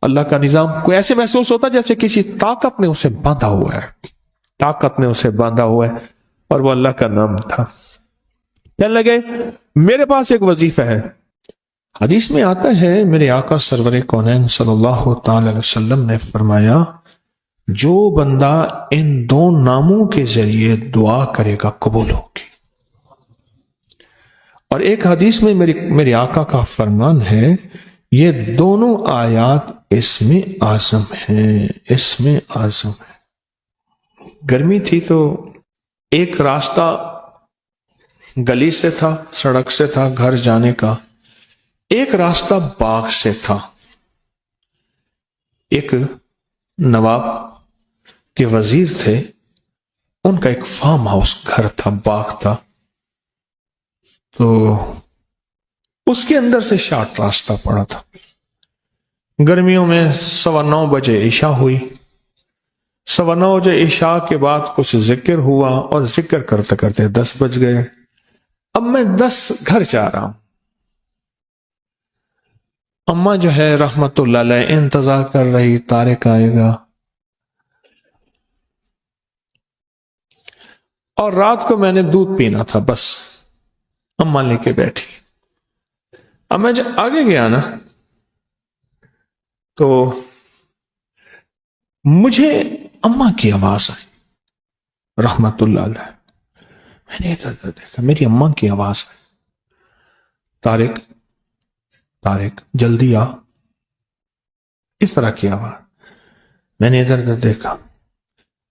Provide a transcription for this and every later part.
اللہ کا نظام کوئی ایسے محسوس ہوتا جیسے کسی طاقت نے اسے باندھا ہوا ہے، طاقت نے اسے باندھا ہوا ہے، اور وہ اللہ کا نام تھا۔ کہنے لگے میرے پاس ایک وظیفہ ہے۔ حدیث میں آتا ہے میرے آقا سرور کونین صلی اللہ تعالی علیہ وسلم نے فرمایا جو بندہ ان دو ناموں کے ذریعے دعا کرے گا قبول ہوگی۔ اور ایک حدیث میں میرے آقا کا فرمان ہے یہ دونوں آیات اسم اعظم ہیں، اسم اعظم ہے۔ گرمی تھی تو ایک راستہ گلی سے تھا، سڑک سے تھا گھر جانے کا، ایک راستہ باغ سے تھا۔ ایک نواب کے وزیر تھے، ان کا ایک فارم ہاؤس گھر تھا، باغ تھا، تو اس کے اندر سے شارٹ راستہ پڑا تھا۔ گرمیوں میں 9:15 بجے عشاء ہوئی، 9:15 بجے عشاء کے بعد کچھ ذکر ہوا، اور ذکر کرتے کرتے 10 بج گئے۔ اب میں 10 گھر جا رہا ہوں۔ اماں جو ہے رحمت اللہ علیہ انتظار کر رہی طارق آئے گا، اور رات کو میں نے دودھ پینا تھا، بس اماں لے کے بیٹھی۔ اب میں جب آگے گیا نا تو مجھے اماں کی آواز آئی رحمت اللہ علیہ۔ میں نے ادھر دیکھا، میری اماں کی آواز آئی، طارق طارق جلدی آ، اس طرح کی آواز۔ میں نے ادھر ادھر دیکھا،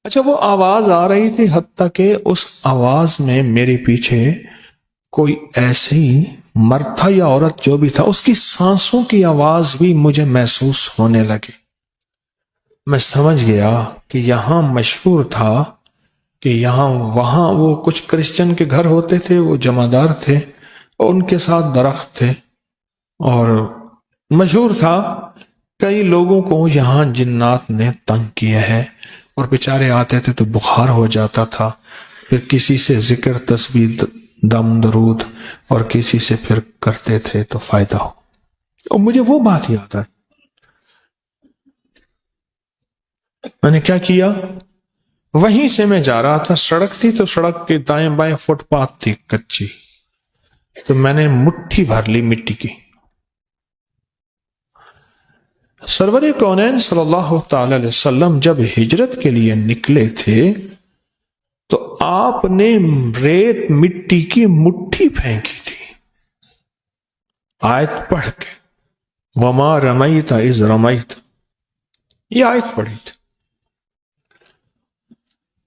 اچھا وہ آواز آ رہی تھی، حتیٰ کہ اس آواز میں میرے پیچھے کوئی ایسی مرد تھا یا عورت جو بھی تھا، اس کی سانسوں کی آواز بھی مجھے محسوس ہونے لگی۔ میں سمجھ گیا کہ یہاں مشہور تھا کہ یہاں وہاں وہ کچھ کرسچن کے گھر ہوتے تھے، وہ جمعدار تھے، اور ان کے ساتھ درخت تھے، اور مشہور تھا کئی لوگوں کو یہاں جنات نے تنگ کیا ہے، اور بیچارے آتے تھے تو بخار ہو جاتا تھا، پھر کسی سے ذکر تسبیح دم درود اور کسی سے پھر کرتے تھے تو فائدہ ہو۔ اور مجھے وہ بات یاد آئی، میں نے کیا کیا، وہیں سے میں جا رہا تھا، سڑک تھی تو سڑک کے دائیں بائیں فٹ پاتھ تھی کچی، تو میں نے مٹھی بھر لی مٹی کی۔ سرور کونین صلی اللہ تعالی علیہ وسلم جب ہجرت کے لیے نکلے تھے تو آپ نے ریت مٹی کی مٹھی پھینکی تھی، آیت پڑھ کے، وما رمیت اذ رمیت، یہ آیت پڑھی تھی۔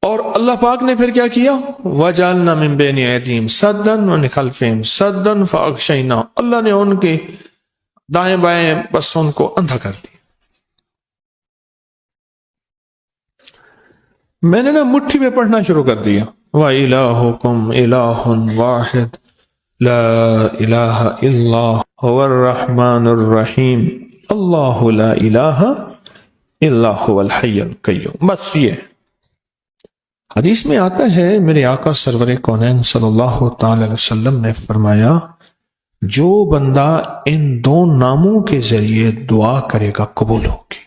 اور اللہ پاک نے پھر کیا کیا، وَجَعَلْنَا مِن بَيْنِ أَيْدِيهِمْ سَدًّا وَمِنْ خَلْفِهِمْ سَدًّا فَأَغْشَيْنَاهُمْ، اللہ نے ان کے دائیں بائیں بس ان کو اندھا کر دیا۔ میں نے نا مٹھی میں پڑھنا شروع کر دیا، وَإِلَٰهُكُمْ إِلَٰهٌ وَاحِدٌ لَا إِلَٰهَ إِلَّا هُوَ الرَّحْمَٰنُ الرَّحِيمُ اللَّهُ لَا إِلَٰهَ إِلَّا هُوَ الْحَيُّ الْقَيُّومُ۔ بس یہ حدیث میں آتا ہے میرے آقا سرور کونین صلی اللہ تعالی علیہ وسلم نے فرمایا جو بندہ ان دو ناموں کے ذریعے دعا کرے گا قبول ہوگی۔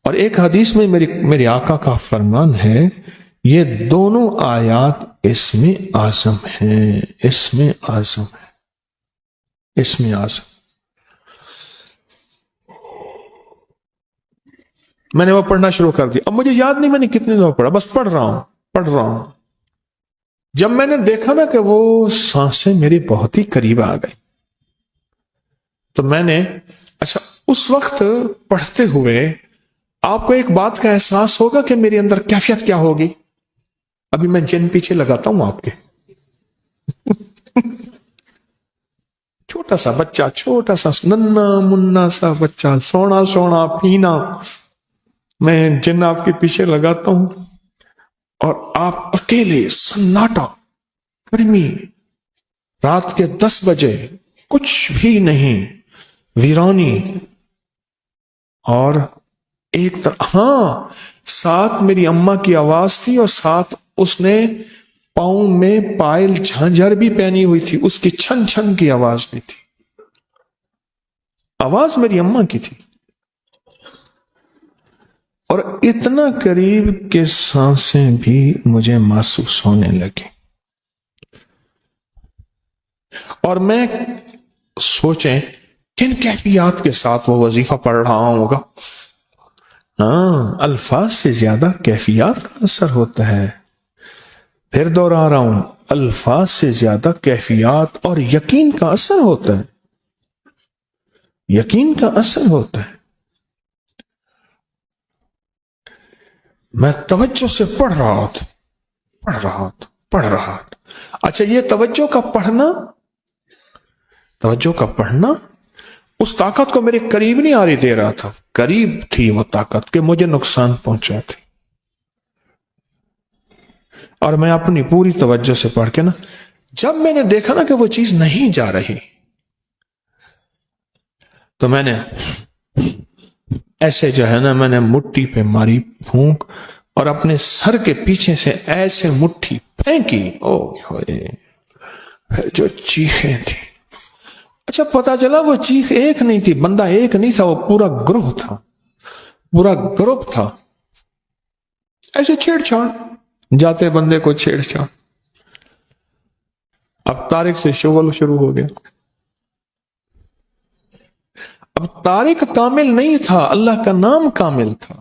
اور ایک حدیث میں میرے آقا کا فرمان ہے یہ دونوں آیات اسم اعظم ہیں، اسم اعظم ہے، اسم اعظم۔ میں نے وہ پڑھنا شروع کر دیا، اب مجھے یاد نہیں میں نے کتنے دفعہ پڑھا، بس پڑھ رہا ہوں۔ جب میں نے دیکھا نا کہ وہ سانسیں میری بہت ہی قریب آ گئی، تو میں نے اچھا اس وقت پڑھتے ہوئے آپ کو ایک بات کا احساس ہوگا کہ میرے اندر کیفیت کیا ہوگی۔ ابھی میں جن پیچھے لگاتا ہوں آپ کے، چھوٹا سا بچہ، چھوٹا سا ننا منا سا بچہ، سونا سونا پینا، میں جن آپ کے پیچھے لگاتا ہوں، اور آپ اکیلے، سناٹا، گرمی، رات کے 10 بجے، کچھ بھی نہیں، ویرانی، اور ایک طرح ساتھ میری اماں کی آواز تھی، اور ساتھ اس نے پاؤں میں پائل جھانجھر بھی پہنی ہوئی تھی، اس کی چھن چھن کی آواز بھی تھی۔ آواز میری اماں کی تھی، اور اتنا قریب کہ سانسیں بھی مجھے محسوس ہونے لگی، اور میں سوچیں کن کیفیات کے ساتھ وہ وظیفہ پڑھ رہا ہوگا۔ ہاں، الفاظ سے زیادہ کیفیات کا اثر ہوتا ہے۔ پھر دوہرا رہا ہوں، الفاظ سے زیادہ کیفیات اور یقین کا اثر ہوتا ہے، یقین کا اثر ہوتا ہے۔ میں توجہ سے پڑھ رہا تھا۔ اچھا، یہ توجہ کا پڑھنا اس طاقت کو میرے قریب نہیں آ رہی دے رہا تھا، قریب تھی وہ طاقت کہ مجھے نقصان پہنچا تھی، اور میں اپنی پوری توجہ سے پڑھ کے نا، جب میں نے دیکھا نا کہ وہ چیز نہیں جا رہی، تو میں نے ایسے جو ہے نا، میں نے مٹھی پہ ماری پھونک، اور اپنے سر کے پیچھے سے ایسے مٹھی پھینکی، او ہوئے، جو چیخیں تھی۔ اچھا، پتا چلا وہ چیخ ایک نہیں تھی، بندہ ایک نہیں تھا، وہ پورا گروہ تھا، پورا گروپ تھا، ایسے چھیڑ چھاڑ، جاتے بندے کو چھیڑ چھاڑ۔ اب طارق سے شغل شروع ہو گیا۔ اب طارق کامل نہیں تھا، اللہ کا نام کامل تھا۔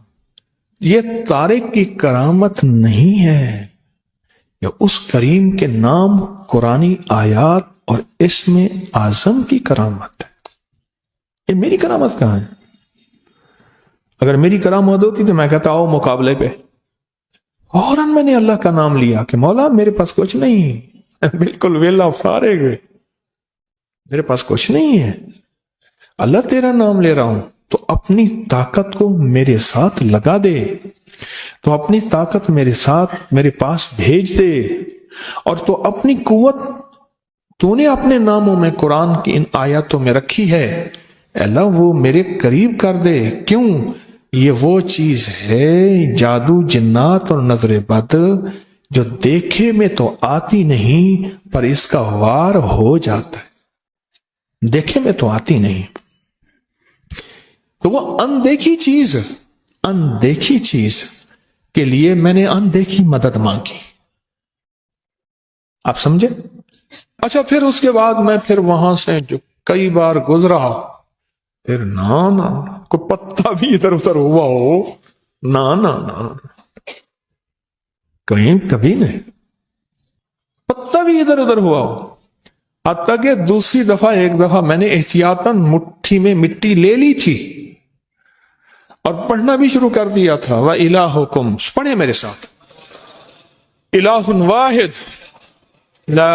یہ طارق کی کرامت نہیں ہے، یہ اس کریم کے نام، قرآنی آیات اور اسم اعظم کی کرامت ہے۔ یہ میری کرامت کہاں ہے؟ اگر میری کرامت ہوتی تو میں کہتا آؤ مقابلے پہ، فوراً میں نے اللہ کا نام لیا کہ مولا میرے پاس کچھ نہیں، بالکل ویلا فارغ، میرے پاس کچھ نہیں ہے، اللہ تیرا نام لے رہا ہوں، تو اپنی طاقت کو میرے ساتھ لگا دے، تو اپنی طاقت میرے ساتھ میرے پاس بھیج دے، اور تو اپنی قوت تو نے اپنے ناموں میں قرآن کی ان آیاتوں میں رکھی ہے، اللہ وہ میرے قریب کر دے۔ کیوں؟ یہ وہ چیز ہے، جادو، جنات اور نظر بد، جو دیکھے میں تو آتی نہیں پر اس کا وار ہو جاتا ہے، دیکھے میں تو آتی نہیں، تو وہ اندیکھی چیز کے لیے میں نے اندیکھی مدد مانگی، آپ سمجھے؟ اچھا، پھر اس کے بعد میں پھر وہاں سے جو کئی بار گزرا، پھر نا کوئی پتا بھی ادھر ادھر ہوا ہو، نا کہیں کبھی نہیں پتا بھی ادھر ادھر ہوا ہو، حتیٰ کہ دوسری دفعہ ایک دفعہ میں نے احتیاطاً مٹھی میں مٹی لے لی تھی اور پڑھنا بھی شروع کر دیا تھا، وَإِلَٰهُكُمْ، پڑھیں میرے ساتھ، الہ واحد لا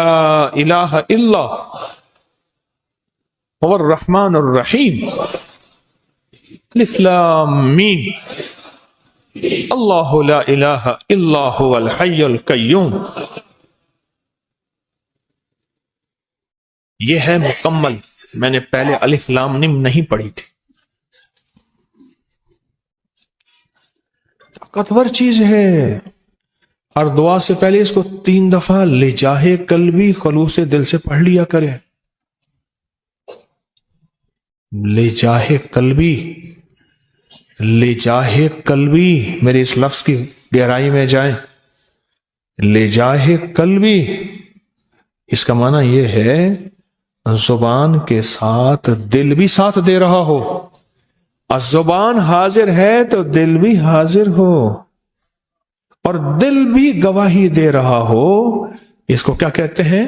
الہ الا هو الرحمن الرحیم، الف لام میم، اللہ لا الہ الا هو الحی القیوم۔ یہ ہے مکمل، میں نے پہلے الف لام میم نہیں پڑھی تھی، طاقتور چیز ہے۔ ہر دعا سے پہلے اس کو 3 دفعہ لجاہ قلبی خلوص دل سے پڑھ لیا کرے، لجاہ قلبی، لجاہ قلبی، میرے اس لفظ کی گہرائی میں جائیں، لجاہ قلبی، اس کا معنی یہ ہے زبان کے ساتھ دل بھی ساتھ دے رہا ہو، زبان حاضر ہے تو دل بھی حاضر ہو، اور دل بھی گواہی دے رہا ہو، اس کو کیا کہتے ہیں؟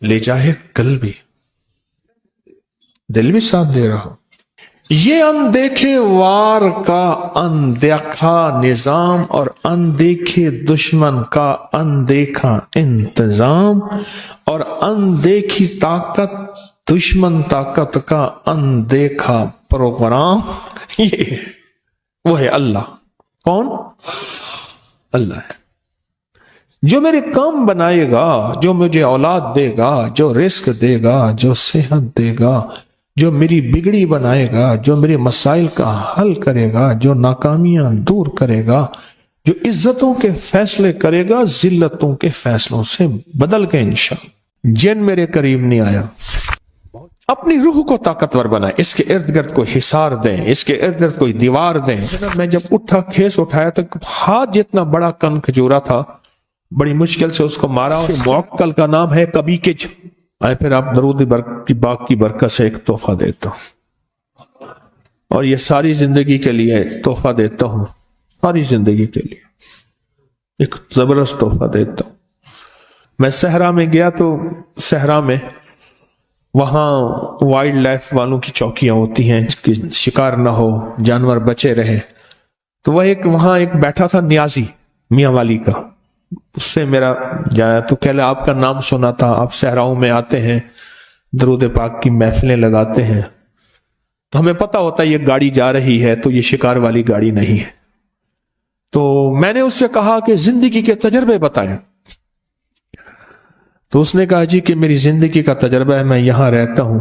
لجاہ قلبی، دل بھی ساتھ دے رہا ہو۔ یہ اندیکھے وار کا اندیکھا نظام اور اندیکھے دشمن کا اندیکھا انتظام، اور اندیکھی طاقت دشمن طاقت کا اندیکھا پروگرام، یہ وہ ہے اللہ۔ کون؟ اللہ ہے جو میرے کام بنائے گا، جو مجھے اولاد دے گا، جو رزق دے گا، جو صحت دے گا، جو میری بگڑی بنائے گا، جو میرے مسائل کا حل کرے گا، جو ناکامیاں دور کرے گا، جو عزتوں کے فیصلے کرے گا، ذلتوں کے فیصلوں سے بدل کے انشاءاللہ۔ جن میرے قریب نہیں آیا، اپنی روح کو طاقتور بنائیں، اس کے ارد گرد کوئی حصار دیں، اس کے ارد گرد کوئی دیوار دیں۔ میں جب اٹھا کھیس اٹھایا تو ہاتھ جتنا بڑا کن کھجورا تھا، بڑی مشکل سے اس کو مارا، اور موکل کا نام ہے کبھی کچ۔ پھر آپ درود کی باغ کی برکت سے ایک تحفہ دیتا ہوں، اور یہ ساری زندگی کے لیے تحفہ دیتا ہوں، ساری زندگی کے لیے ایک زبردست تحفہ دیتا ہوں۔ میں صحرا میں گیا تو صحرا میں وہاں وائلڈ لائف والوں کی چوکیاں ہوتی ہیں کہ شکار نہ ہو، جانور بچے رہے، تو وہ وہاں ایک بیٹھا تھا نیازی میاں والی کا، اس سے میرا جایا تو کہلا آپ کا نام سنا تھا، آپ صحراؤں میں آتے ہیں، درود پاک کی محفلیں لگاتے ہیں، تو ہمیں پتہ ہوتا ہے یہ گاڑی جا رہی ہے تو یہ شکار والی گاڑی نہیں ہے۔ تو میں نے اس سے کہا کہ زندگی کے تجربے بتائیں، تو اس نے کہا جی کہ میری زندگی کا تجربہ ہے، میں یہاں رہتا ہوں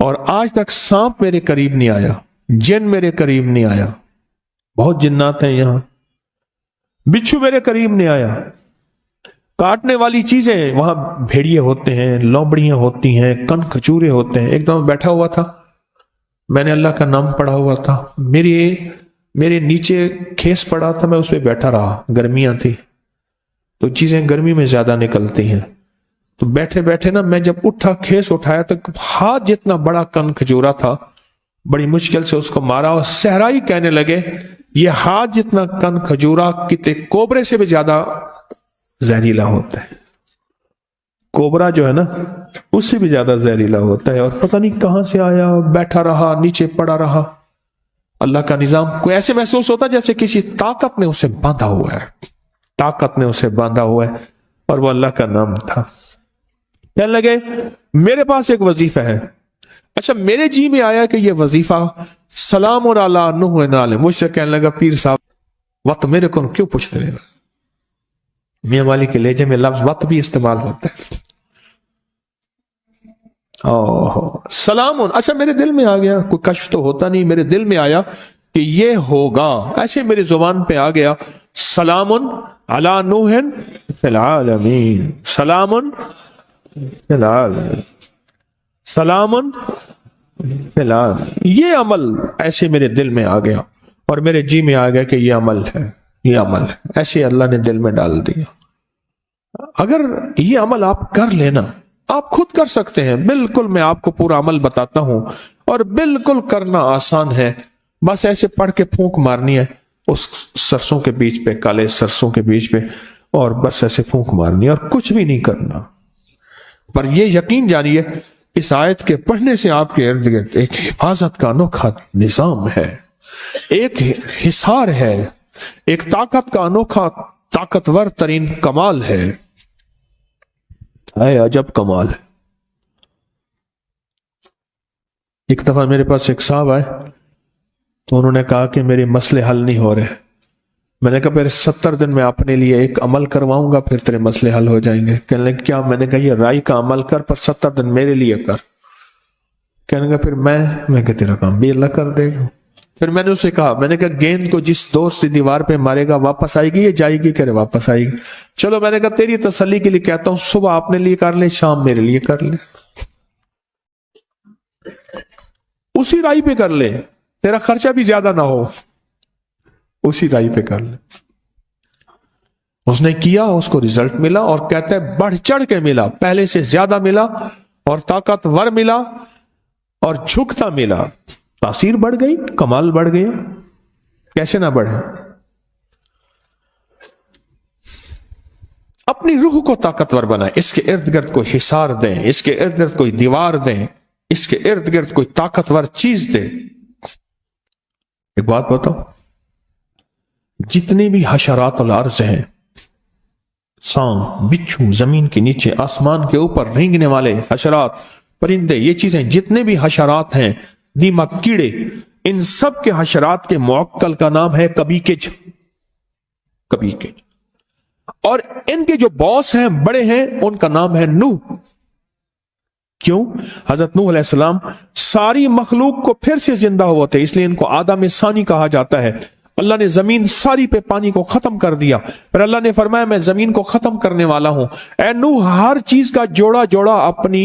اور آج تک سانپ میرے قریب نہیں آیا، جن میرے قریب نہیں آیا، بہت جنات ہیں یہاں، بچھو میرے قریب نہیں آیا، کاٹنے والی چیزیں وہاں بھیڑیے ہوتے ہیں، لومڑیاں ہوتی ہیں، کن کھچورے ہوتے ہیں۔ ایک دم بیٹھا ہوا تھا، میں نے اللہ کا نام پڑھا ہوا تھا، میرے نیچے کھیس پڑا تھا، میں اس پہ بیٹھا رہا، گرمیاں تھی تو چیزیں گرمی میں زیادہ نکلتی ہیں، تو بیٹھے بیٹھے نا میں جب اٹھا کھیس اٹھایا تو ہاتھ جتنا بڑا کن کھجورا تھا، بڑی مشکل سے اس کو مارا، اور صحرائی کہنے لگے یہ ہاتھ جتنا کن کھجورا کتے کوبرے سے بھی زیادہ زہریلا ہوتا ہے، کوبرا جو ہے نا اس سے بھی زیادہ زہریلا ہوتا ہے، اور پتہ نہیں کہاں سے آیا، بیٹھا رہا، نیچے پڑا رہا۔ اللہ کا نظام کوئی ایسے محسوس ہوتا جیسے کسی طاقت نے اسے باندھا ہوا ہے، طاقت نے اسے باندھا ہوا ہے، اور وہ اللہ کا نام تھا۔ کہنے لگے میرے پاس ایک وظیفہ ہے۔ اچھا میرے جی میں آیا کہ یہ وظیفہ سلام اور علی نوح علیہ، مجھ سے کہنے لگا پیر صاحب وقت میرے کو کیوں پوچھتے رہے؟ میاں والی کے لہجے میں لفظ وقت بھی استعمال ہوتا ہے۔ سلام، اچھا میرے دل میں آ گیا، کوئی کشف تو ہوتا نہیں، میرے دل میں آیا کہ یہ ہوگا، ایسے میری زبان پہ آ گیا، سلام علی نوح فی العالمین، سلام فی العالمین، سلام فی العالمین۔ یہ عمل ایسے میرے دل میں آ گیا، اور میرے جی میں آ گیا کہ یہ عمل ہے، یہ عمل ہے، ایسے اللہ نے دل میں ڈال دیا۔ اگر یہ عمل آپ کر لینا، آپ خود کر سکتے ہیں، بالکل میں آپ کو پورا عمل بتاتا ہوں، اور بالکل کرنا آسان ہے، بس ایسے پڑھ کے پھونک مارنی ہے اس سرسوں کے بیچ پہ، کالے سرسوں کے بیچ پہ، اور بس ایسے پھونک مارنی ہے اور کچھ بھی نہیں کرنا۔ پر یہ یقین جانیے اس آیت کے پڑھنے سے آپ کے ارد گرد ایک حفاظت کا انوکھا نظام ہے، ایک حصار ہے، ایک طاقت کا انوکھا طاقتور ترین کمال ہے، اے عجب کمال ہے۔ ایک دفعہ میرے پاس ایک صاحب آئے تو انہوں نے کہا کہ میرے مسئلے حل نہیں ہو رہے۔ میں نے کہا پھر 70 دن میں اپنے لیے ایک عمل کرواؤں گا، پھر تیرے مسئلے حل ہو جائیں گے۔ کہنے لگے کیا؟ میں نے کہا یہ رائی کا عمل کر پر 70 دن میرے لیے کر۔ کہنے لگا پھر میں کہ تیرا کام بھی اللہ کر دے گا۔ پھر میں نے اسے کہا، میں نے کہا گیند کو جس دوست سے دیوار پہ مارے گا واپس آئے گی یا جائے گی؟ کہہ رہے واپس آئے گی۔ چلو میں نے کہا تیری تسلی کے لیے کہتا ہوں صبح اپنے لیے کر لے، شام میرے لیے کر لے، اسی رائی پہ کر لے، تیرا خرچہ بھی زیادہ نہ ہو، اسی رائی پہ کر لے۔ اس نے کیا، اس کو رزلٹ ملا، اور کہتا ہے بڑھ چڑھ کے ملا، پہلے سے زیادہ ملا، اور طاقتور ملا، اور جھکتا ملا، تاثیر بڑھ گئی، کمال بڑھ گیا۔ کیسے نہ بڑھے؟ اپنی روح کو طاقتور بنائیں، اس کے ارد گرد کوئی حصار دیں، اس کے ارد گرد کوئی دیوار دیں، اس کے ارد گرد کوئی طاقتور چیز دیں۔ ایک بات بتاؤ، جتنی بھی حشرات الارض ہیں، سانپ، بچھو، زمین کے نیچے، آسمان کے اوپر رینگنے والے حشرات، پرندے، یہ چیزیں جتنے بھی حشرات ہیں، دیمک، کیڑے، ان سب کے حشرات کے معقل کا نام ہے کبھی کچ، کبھی کچ۔ اور ان کے جو باس ہیں، بڑے ہیں، ان کا نام ہے نوح۔ کیوں؟ حضرت نوح علیہ السلام ساری مخلوق کو پھر سے زندہ ہوا تھے، اس لیے ان کو آدم ثانی کہا جاتا ہے۔ اللہ نے زمین ساری پہ پانی کو ختم کر دیا، پھر اللہ نے فرمایا میں زمین کو ختم کرنے والا ہوں، اے نوح ہر چیز کا جوڑا جوڑا اپنی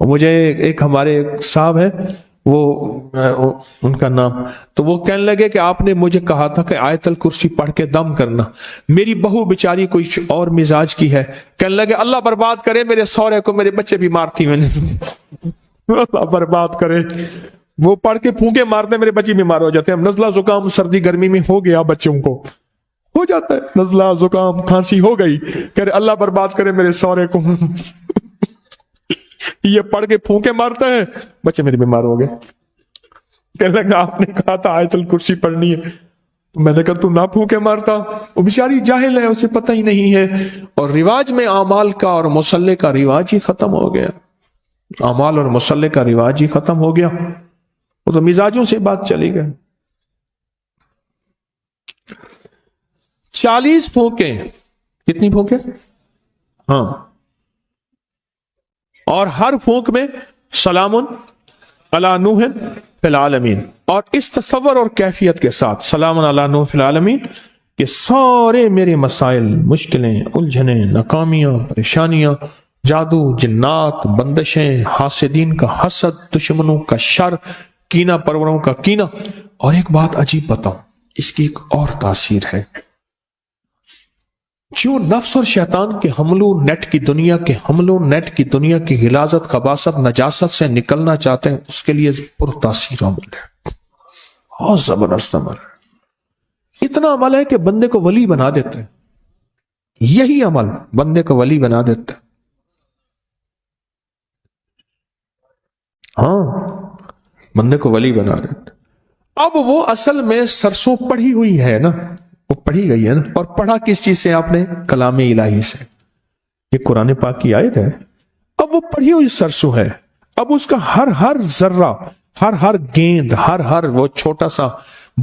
اور مجھے ایک ہمارے صاحب ہے وہ ان کا نام، تو وہ کہنے لگے کہ آپ نے مجھے کہا تھا کہ آیت الکرسی پڑھ کے دم کرنا. میری بہو بیچاری کوئی اور مزاج کی ہے، کہنے لگے اللہ برباد کرے میرے سورے کو، میرے بچے بیمار تھی، میں نے اللہ برباد کرے، وہ پڑھ کے پھونکے مارتے میرے بچے بیمار ہو جاتے ہیں. نزلہ زکام سردی گرمی میں ہو گیا، بچوں کو ہو جاتا ہے نزلہ زکام کھانسی ہو گئی، کہہ رہے اللہ برباد کرے میرے سورے کو، یہ پڑھ کے پھونکے مارتا ہے، بچے میرے بیمار ہو گئے. کہنے لگا آپ نے کہا تھا آیت الکرسی پڑھنی ہے، میں نے کہا تو نہ پھونکے مارتا. وہ بیچاری جاہل ہے، اسے پتہ ہی نہیں ہے. اور رواج میں اعمال کا اور مصلی کا رواج ہی ختم ہو گیا، اعمال اور مصلی کا رواج ہی ختم ہو گیا، وہ تو مزاجوں سے بات چلی گئی. 40 پھونکے، کتنی پھونکے؟ ہاں، اور ہر پھونک میں سلام علی نوح فی العالمین، اور اس تصور اور کیفیت کے ساتھ سلام علی نوح فی العالمین کہ سارے میرے مسائل، مشکلیں، الجھنیں، ناکامیاں، پریشانیاں، جادو، جنات، بندشیں، حاسدین کا حسد، دشمنوں کا شر، کینہ پروروں کا کینہ. اور ایک بات عجیب بتاؤں، اس کی ایک اور تاثیر ہے. جو نفس اور شیطان کے حملوں، نیٹ کی دنیا کے حملوں، نیٹ کی دنیا کی غلاظت، خباثت، نجاست سے نکلنا چاہتے ہیں، اس کے لیے پر تاثیر عمل ہے، بہت زبردست عمل ہے. اتنا عمل ہے کہ بندے کو ولی بنا دیتے ہیں، یہی عمل بندے کو ولی بنا دیتا ہے. ہاں، بندے کو ولی بنا دیتا. اب وہ اصل میں سرسوں پڑھی ہوئی ہے نا، وہ پڑھی گئی ہے نا. اور پڑھا کس چیز سے آپ نے؟ کلام الہی سے. یہ قرآن پاک کی آیت ہے، اب وہ پڑھی ہوئی سرسوں ہے. اب اس کا ہر ذرہ، ہر گیند، ہر وہ چھوٹا سا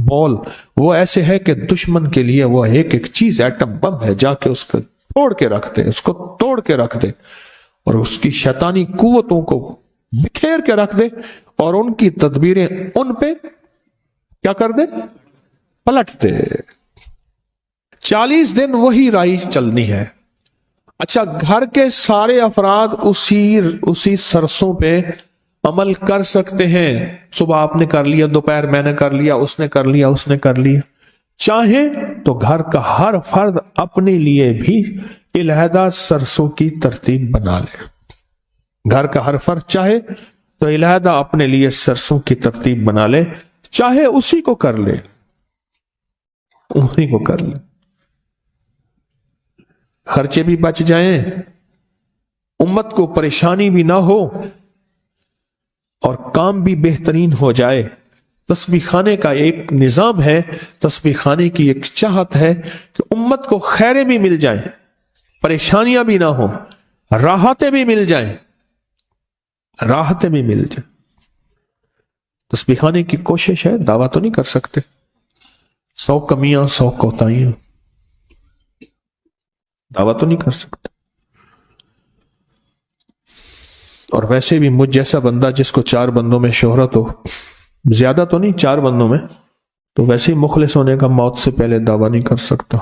بال، وہ ایسے ہے کہ دشمن کے لیے وہ ایک چیز ایٹم بم ہے، جا کے اس کو توڑ کے رکھ دے، اس کو توڑ کے رکھ دے، اور اس کی شیطانی قوتوں کو بکھیر کے رکھ دے، اور ان کی تدبیریں ان پہ کیا کر دے؟ پلٹ دے. 40 دن وہی رائی چلنی ہے. اچھا، گھر کے سارے افراد اسی سرسوں پہ عمل کر سکتے ہیں. صبح آپ نے کر لیا، دوپہر میں نے کر لیا، اس نے کر لیا، اس نے کر لیا. چاہیں تو گھر کا ہر فرد اپنے لیے بھی علیحدہ سرسوں کی ترتیب بنا لے. گھر کا ہر فرد چاہے تو علیحدہ اپنے لیے سرسوں کی ترتیب بنا لے، چاہے اسی کو کر لے، اسی کو کر لے. خرچے بھی بچ جائیں، امت کو پریشانی بھی نہ ہو، اور کام بھی بہترین ہو جائے. تسبیح خانے کا ایک نظام ہے، تسبیح خانے کی ایک چاہت ہے کہ امت کو خیریں بھی مل جائیں، پریشانیاں بھی نہ ہوں، راحتیں بھی مل جائیں، راحتیں بھی مل جائیں. تسبیح خانے کی کوشش ہے، دعویٰ تو نہیں کر سکتے، 100 کمیاں، 100 کوتاہیاں، دعویٰ تو نہیں کر سکتے. اور ویسے بھی مجھ جیسا بندہ جس کو 4 بندوں میں شہرت ہو، زیادہ تو نہیں، 4 بندوں میں، تو ویسے ہی مخلص ہونے کا موت سے پہلے دعویٰ نہیں کر سکتا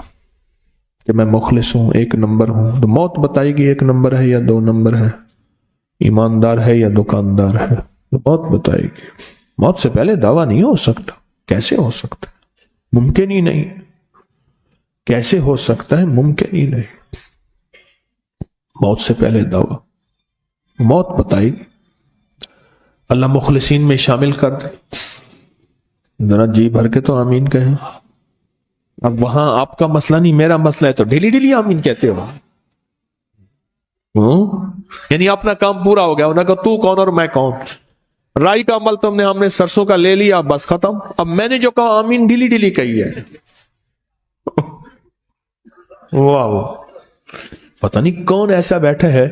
کہ میں مخلص ہوں، 1 نمبر ہوں. تو موت بتائے گی 1 نمبر ہے یا 2 نمبر ہے، ایماندار ہے یا دکاندار ہے، تو موت بتائے گی. موت سے پہلے دعویٰ نہیں ہو سکتا. کیسے ہو سکتا ہے؟ ممکن ہی نہیں. کیسے ہو سکتا ہے؟ ممکن ہی نہیں. موت سے پہلے دعویٰ، موت بتائے گی. اللہ مخلصین میں شامل کر دے. ذرا جی بھر کے تو آمین کہیں. اب وہاں آپ کا مسئلہ نہیں، میرا مسئلہ ہے، تو ڈیلی آمین کہتے ہو. یعنی اپنا کام پورا ہو گیا، انہوں نے کہا تو کون اور میں کون. رائی کا عمل ہم نے سرسوں کا لے لیا، بس ختم. اب میں نے جو کہا آمین ڈیلی کہی ہے. واہ، پتہ نہیں کون ایسا بیٹھا ہے.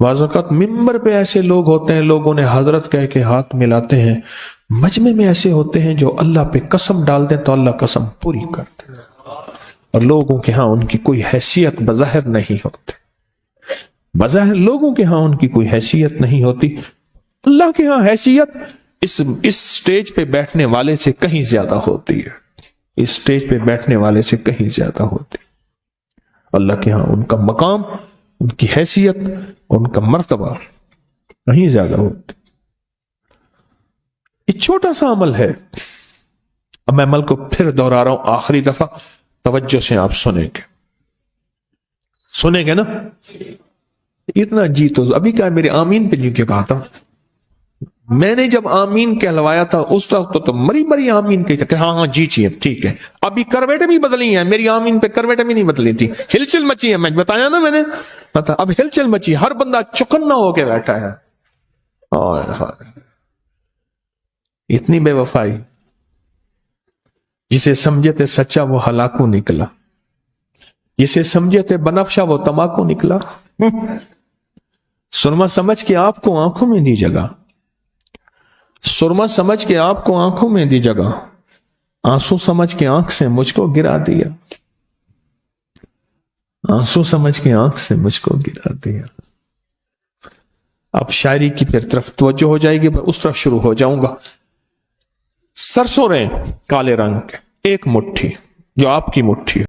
بعض اوقات ممبر پہ ایسے لوگ ہوتے ہیں، لوگوں نے حضرت کہہ کے ہاتھ ملاتے ہیں. مجمع میں ایسے ہوتے ہیں جو اللہ پہ قسم ڈال دیں تو اللہ قسم پوری کرتے ہیں، اور لوگوں کے ہاں ان کی کوئی حیثیت بظاہر نہیں ہوتی. بظاہر لوگوں کے ہاں ان کی کوئی حیثیت نہیں ہوتی. اللہ کے ہاں حیثیت اس سٹیج پہ بیٹھنے والے سے کہیں زیادہ ہوتی ہے. اس سٹیج پہ بیٹھنے والے سے کہیں زیادہ ہوتی ہے. اللہ کے ہاں ان کا مقام، ان کی حیثیت، ان کا مرتبہ کہیں زیادہ ہوتی. یہ چھوٹا سا عمل ہے. اب میں عمل کو پھر دوہرا رہا ہوں آخری دفعہ, توجہ سے آپ سنیں گے نا. اتنا جی تو ابھی کیا میرے آمین پہ نہیں کہا تھا. میں نے جب آمین کہلوایا تھا اس وقت تو مری مری آمین کہی تھا کہ ہاں جی چیئے ٹھیک ہے. ابھی کرویٹیں بھی بدلی ہیں, میری آمین پہ کرویٹیں بھی نہیں بدلی تھی. ہلچل مچی ہے, میں بتایا نا میں نے, اب ہلچل مچی, ہر بندہ چکنا ہو کے بیٹھا ہے. اتنی بے وفائی. جسے سمجھے تھے سچا وہ ہلاکو نکلا, جسے سمجھے تھے بنفشا وہ تماکو نکلا. سرما سمجھ کے آپ کو آنکھوں میں دی جگہ, سرما سمجھ کے آپ کو آنکھوں میں دی جگہ, آنسو سمجھ کے آنکھ سے مجھ کو گرا دیا, آنسو سمجھ کے آنکھ سے مجھ کو گرا دیا. اب شاعری کی پھر طرف توجہ ہو جائے گی, میں اس طرف شروع ہو جاؤں گا. سرسوں رہیں کالے رنگ کے, ایک مٹھی جو آپ کی مٹھی